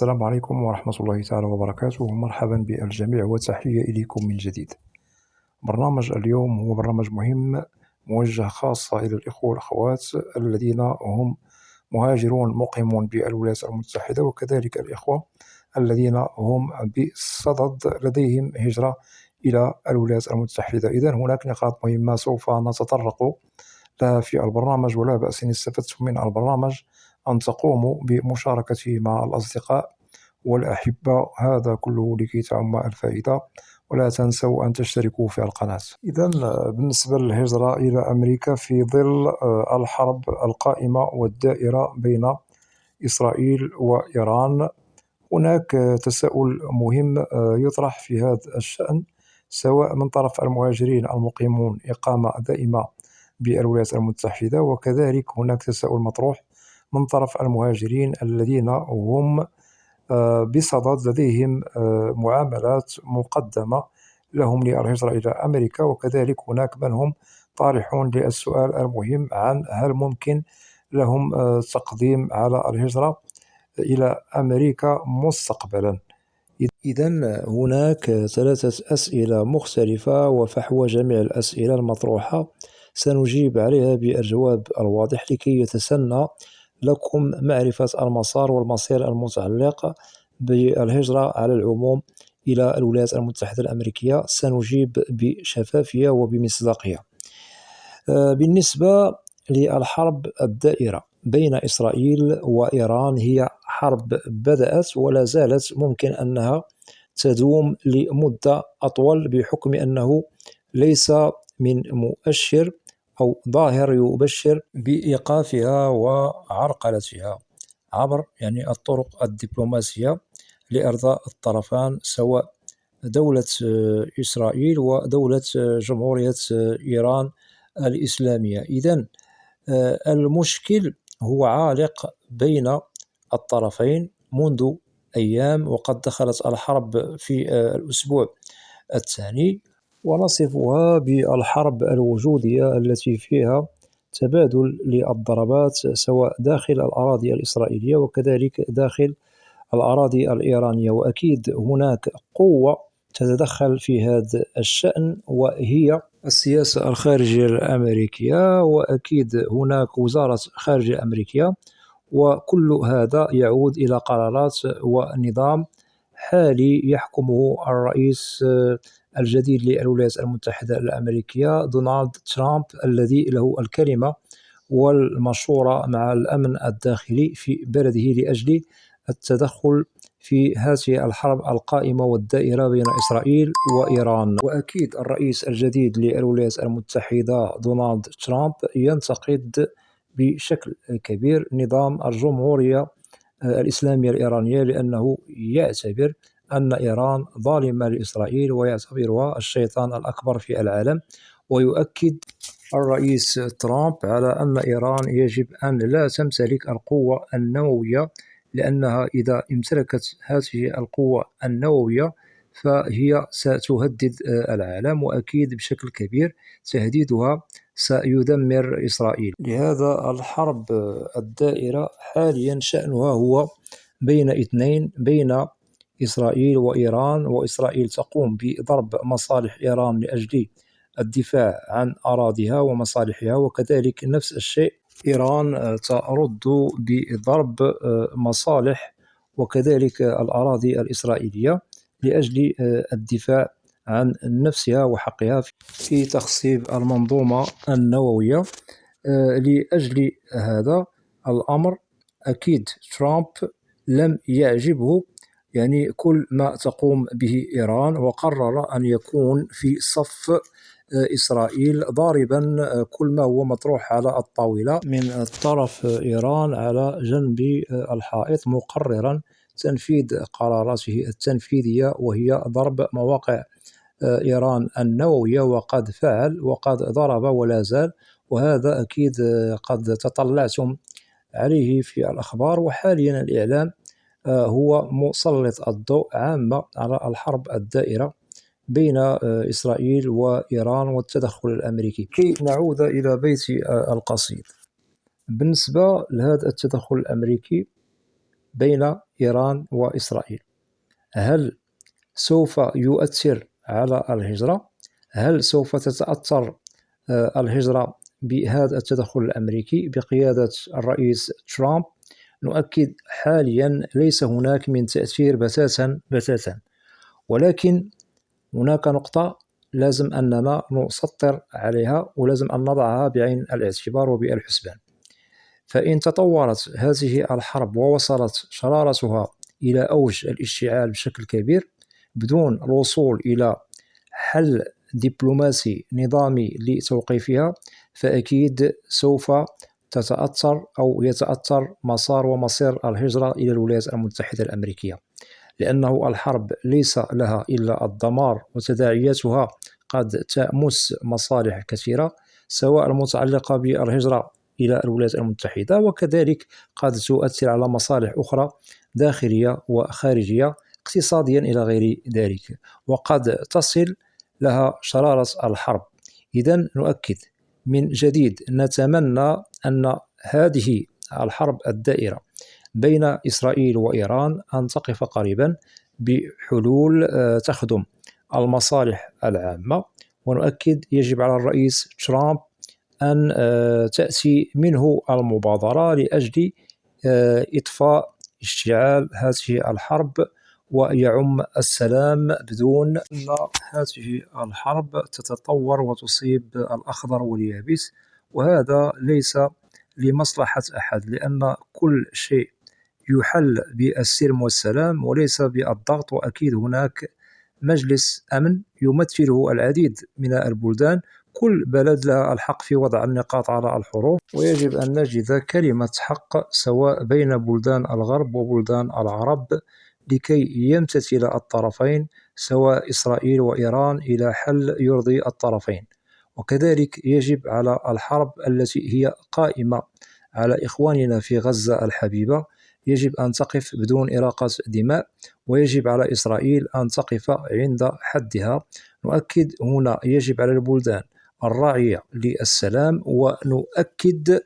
السلام عليكم ورحمة الله تعالى وبركاته. مرحبا بالجميع وتحية إليكم من جديد. برنامج اليوم هو برنامج مهم موجه خاصة إلى الإخوة والأخوات الذين هم مهاجرون مقيمون بالولايات المتحدة، وكذلك الإخوة الذين هم بصدد لديهم هجرة إلى الولايات المتحدة. إذن هناك نقاط مهمة سوف نتطرق لها في البرنامج، ولا بأس إن استفدتم من البرنامج أن تقوموا بمشاركته مع الأصدقاء والأحبة، هذا كله لكي تعم الفائدة. ولا تنسوا أن تشتركوا في القناة. إذن بالنسبة للهجرة إلى أمريكا في ظل الحرب القائمة والدائرة بين إسرائيل وإيران، هناك تساؤل مهم يطرح في هذا الشأن، سواء من طرف المهاجرين المقيمون إقامة دائمة بالولايات المتحدة، وكذلك هناك تساؤل مطروح من طرف المهاجرين الذين هم بصدد لديهم معاملات مقدمة لهم للهجرة إلى أمريكا. وكذلك هناك من هم طارحون للسؤال المهم عن هل ممكن لهم تقديم على الهجرة إلى أمريكا مستقبلا. إذن هناك ثلاثة أسئلة مختلفة، وفحوى جميع الأسئلة المطروحة سنجيب عليها بالجواب الواضح لكي يتسنى لكم معرفة المسار والمصير المتعلق بالهجرة على العموم إلى الولايات المتحدة الأمريكية. سنجيب بشفافية وبمصداقية. بالنسبة للحرب الدائرة بين إسرائيل وإيران، هي حرب بدأت ولا زالت ممكن أنها تدوم لمدة أطول، بحكم أنه ليس من مؤشر أو ظاهر يبشر بإيقافها وعرقلتها عبر الطرق الدبلوماسية لإرضاء الطرفان، سواء دولة إسرائيل ودولة جمهورية إيران الإسلامية. إذن المشكل هو عالق بين الطرفين منذ أيام، وقد دخلت الحرب في الأسبوع الثاني، ونصفها بالحرب الوجودية التي فيها تبادل للضربات سواء داخل الأراضي الإسرائيلية وكذلك داخل الأراضي الإيرانية. وأكيد هناك قوة تتدخل في هذا الشأن، وهي السياسة الخارجية الأمريكية، وأكيد هناك وزارة خارجية الأمريكية، وكل هذا يعود إلى قرارات ونظام حالي يحكمه الرئيس الجديد للولايات المتحدة الأمريكية دونالد ترامب، الذي له الكلمة والمشورة مع الأمن الداخلي في بلده لأجل التدخل في هذه الحرب القائمة والدائرة بين إسرائيل وإيران. وأكيد الرئيس الجديد للولايات المتحدة دونالد ترامب ينتقد بشكل كبير نظام الجمهورية الإسلامية الإيرانية، لأنه يعتبر أن إيران ظالمة لإسرائيل ويعتبرها الشيطان الأكبر في العالم. ويؤكد الرئيس ترامب على أن إيران يجب أن لا تمتلك القوة النووية، لأنها إذا امتلكت هذه القوة النووية فهي ستهدد العالم، وأكيد بشكل كبير تهديدها سيدمر إسرائيل. لهذا الحرب الدائرة حاليا شأنها هو بين اثنين، بين إسرائيل وإيران، وإسرائيل تقوم بضرب مصالح إيران لأجل الدفاع عن أراضيها ومصالحها، وكذلك نفس الشيء إيران ترد بضرب مصالح وكذلك الأراضي الإسرائيلية لأجل الدفاع عن نفسها وحقها في تخصيب المنظومة النووية. لأجل هذا الأمر أكيد ترامب لم يعجبه كل ما تقوم به إيران، وقرر أن يكون في صف إسرائيل، ضاربا كل ما هو مطروح على الطاولة من طرف إيران على جنب الحائط، مقررا تنفيذ قراراته التنفيذية وهي ضرب مواقع إيران النووية، وقد فعل وقد ضرب ولا زال، وهذا أكيد قد تطلعتم عليه في الأخبار. وحاليا الإعلام هو مسلط الضوء عامة على الحرب الدائرة بين إسرائيل وإيران والتدخل الأمريكي. كي نعود إلى بيت القصيد، بالنسبة لهذا التدخل الأمريكي بين إيران وإسرائيل. هل سوف يؤثر على الهجرة؟ هل سوف تتأثر الهجرة بهذا التدخل الأمريكي بقيادة الرئيس ترامب؟ نؤكد حاليا ليس هناك من تأثير بتاتا بتاتا، ولكن هناك نقطة لازم أننا نسطر عليها ولازم أن نضعها بعين الاعتبار وبالحسبان. فإن تطورت هذه الحرب ووصلت شرارتها إلى أوج الاشتعال بشكل كبير بدون الوصول إلى حل دبلوماسي نظامي لتوقيفها، فأكيد سوف تتأثر أو يتأثر مسار ومصير الهجرة إلى الولايات المتحدة الأمريكية، لأنه الحرب ليس لها إلا الدمار وتداعياتها قد تمس مصالح كثيرة، سواء المتعلقة بالهجرة إلى الولايات المتحدة، وكذلك قد تؤثر على مصالح أخرى داخلية وخارجية اقتصاديا إلى غير ذلك، وقد تصل لها شرارة الحرب. إذن نؤكد من جديد نتمنى أن هذه الحرب الدائرة بين إسرائيل وإيران أن تقف قريبا بحلول تخدم المصالح العامة، ونؤكد يجب على الرئيس ترامب أن تأتي منه المبادرة لأجل إطفاء اشتعال هذه الحرب ويعم السلام بدون أن هذه الحرب تتطور وتصيب الأخضر واليابس، وهذا ليس لمصلحة أحد، لأن كل شيء يحل بالسلم والسلام وليس بالضغط. وأكيد هناك مجلس أمن يمثله العديد من البلدان، كل بلد لها الحق في وضع النقاط على الحروف، ويجب أن نجد كلمة حق سواء بين بلدان الغرب وبلدان العرب لكي يمتثل الطرفين سواء إسرائيل وإيران إلى حل يرضي الطرفين. وكذلك يجب على الحرب التي هي قائمة على إخواننا في غزة الحبيبة يجب أن تقف بدون إراقة دماء، ويجب على إسرائيل أن تقف عند حدها. نؤكد هنا يجب على البلدان الراعية للسلام، ونؤكد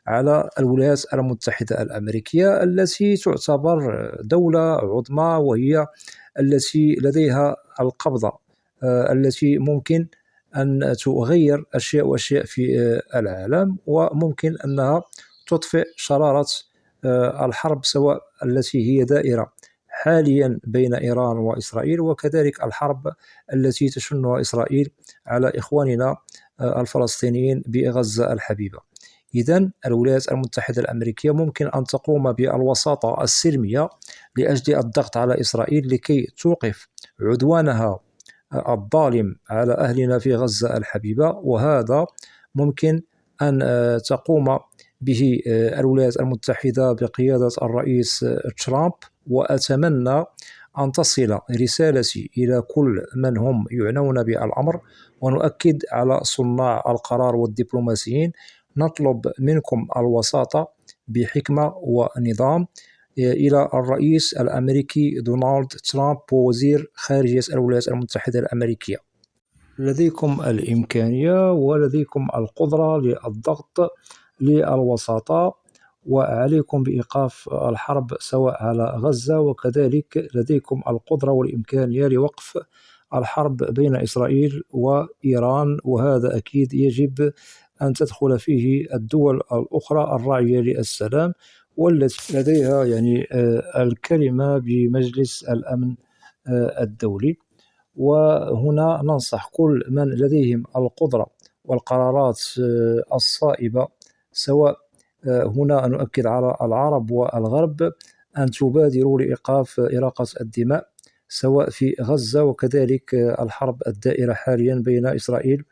على الولايات المتحدة الأمريكية التي تعتبر دولة عظمى، وهي التي لديها القبضة التي ممكن أن تغير أشياء وأشياء في العالم، وممكن أنها تطفئ شرارة الحرب سواء التي هي دائرة حاليا بين إيران وإسرائيل، وكذلك الحرب التي تشنها إسرائيل على إخواننا الفلسطينيين بغزة الحبيبة. إذن الولايات المتحدة الأمريكية ممكن أن تقوم بالوساطة السلمية لأجل الضغط على إسرائيل لكي توقف عدوانها الظالم على أهلنا في غزة الحبيبة، وهذا ممكن أن تقوم به الولايات المتحدة بقيادة الرئيس ترامب. وأتمنى أن تصل رسالتي إلى كل من هم يعنون بالأمر، ونؤكد على صناع القرار والدبلوماسيين، نطلب منكم الوساطة بحكمة ونظام إلى الرئيس الأمريكي دونالد ترامب ووزير خارجية الولايات المتحدة الأمريكية. لديكم الإمكانية ولديكم القدرة للضغط للوساطة، وعليكم بإيقاف الحرب سواء على غزة، وكذلك لديكم القدرة والإمكانية لوقف الحرب بين إسرائيل وإيران، وهذا أكيد يجب أن تدخل فيه الدول الأخرى الراعية للسلام والتي لديها الكلمة بمجلس الأمن الدولي. وهنا ننصح كل من لديهم القدرة والقرارات الصائبة، سواء هنا نؤكد على العرب والغرب، أن تبادروا لإيقاف إراقة الدماء سواء في غزة وكذلك الحرب الدائرة حاليا بين إسرائيل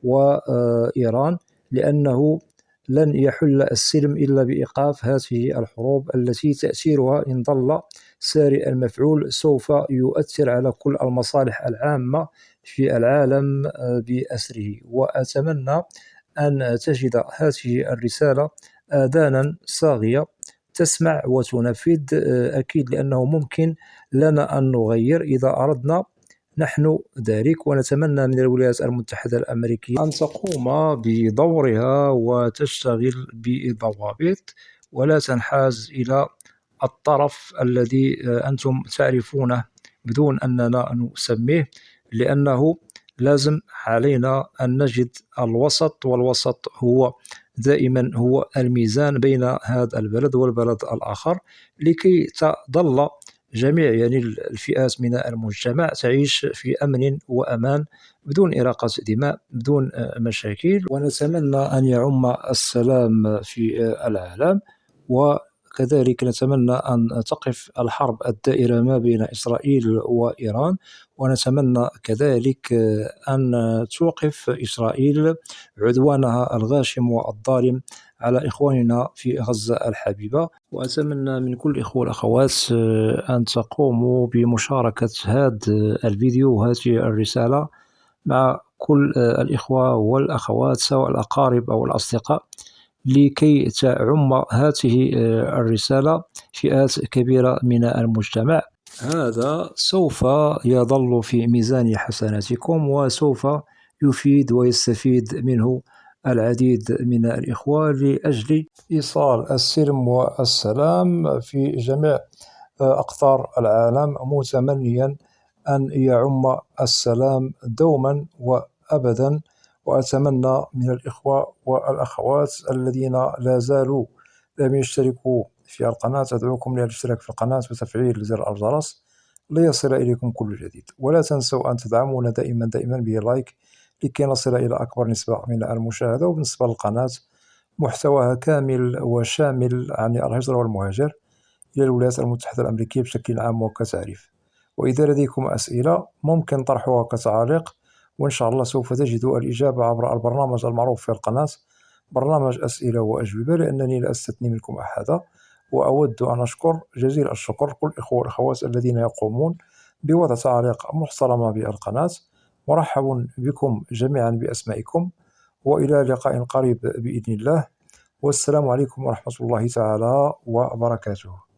وإيران، لأنه لن يحل السلم إلا بإيقاف هذه الحروب التي تأثيرها إن ظل ساري المفعول سوف يؤثر على كل المصالح العامة في العالم بأسره. وأتمنى أن تجد هذه الرسالة آذانا صاغية تسمع وتنفذ، أكيد لأنه ممكن لنا أن نغير إذا أردنا نحن ذلك. ونتمنى من الولايات المتحدة الأمريكية أن تقوم بدورها وتشتغل بضوابط ولا تنحاز إلى الطرف الذي أنتم تعرفونه بدون أننا نسميه، لأنه لازم علينا أن نجد الوسط، والوسط هو دائما هو الميزان بين هذا البلد والبلد الآخر، لكي تظل جميع يعني الفئات من المجتمع تعيش في أمن وأمان بدون إراقة دماء، بدون مشاكل. ونتمنى أن يعم السلام في العالم، وكذلك نتمنى أن تقف الحرب الدائرة ما بين إسرائيل وإيران، ونتمنى كذلك أن توقف إسرائيل عدوانها الغاشم والظالم على إخواننا في غزة الحبيبة. وأتمنى من كل الإخوة والأخوات أن تقوموا بمشاركة هذا الفيديو وهذه الرسالة مع كل الإخوة والأخوات، سواء الأقارب أو الأصدقاء، لكي تعم هذه الرسالة فئات كبيرة من المجتمع. هذا سوف يظل في ميزان حسناتكم، وسوف يفيد ويستفيد منه العديد من الإخوة لأجل إيصال السلم والسلام في جميع أقطار العالم، متمنيا أن يعم السلام دوما وأبدا. وأتمنى من الإخوة والأخوات الذين لا زالوا لم يشتركوا في القناة، أدعوكم للاشتراك في القناة وتفعيل زر الجرس ليصل إليكم كل جديد. ولا تنسوا أن تدعمونا دائما باللايك لكي نصل إلى أكبر نسبة من المشاهدة. وبالنسبة للقناة، محتواها كامل وشامل عن الهجرة والمهاجر إلى الولايات المتحدة الأمريكية بشكل عام وكتعريف. وإذا لديكم أسئلة ممكن طرحها كتعاليق، وإن شاء الله سوف تجدوا الإجابة عبر البرنامج المعروف في القناة، برنامج أسئلة وأجوبة، لأنني لا أستثني منكم أحدا. وأود أن أشكر جزيل الشكر كل الإخوة والأخوات الذين يقومون بوضع تعاليق محترمة بالقناة. مرحب بكم جميعا بأسمائكم، وإلى لقاء قريب بإذن الله، والسلام عليكم ورحمة الله تعالى وبركاته.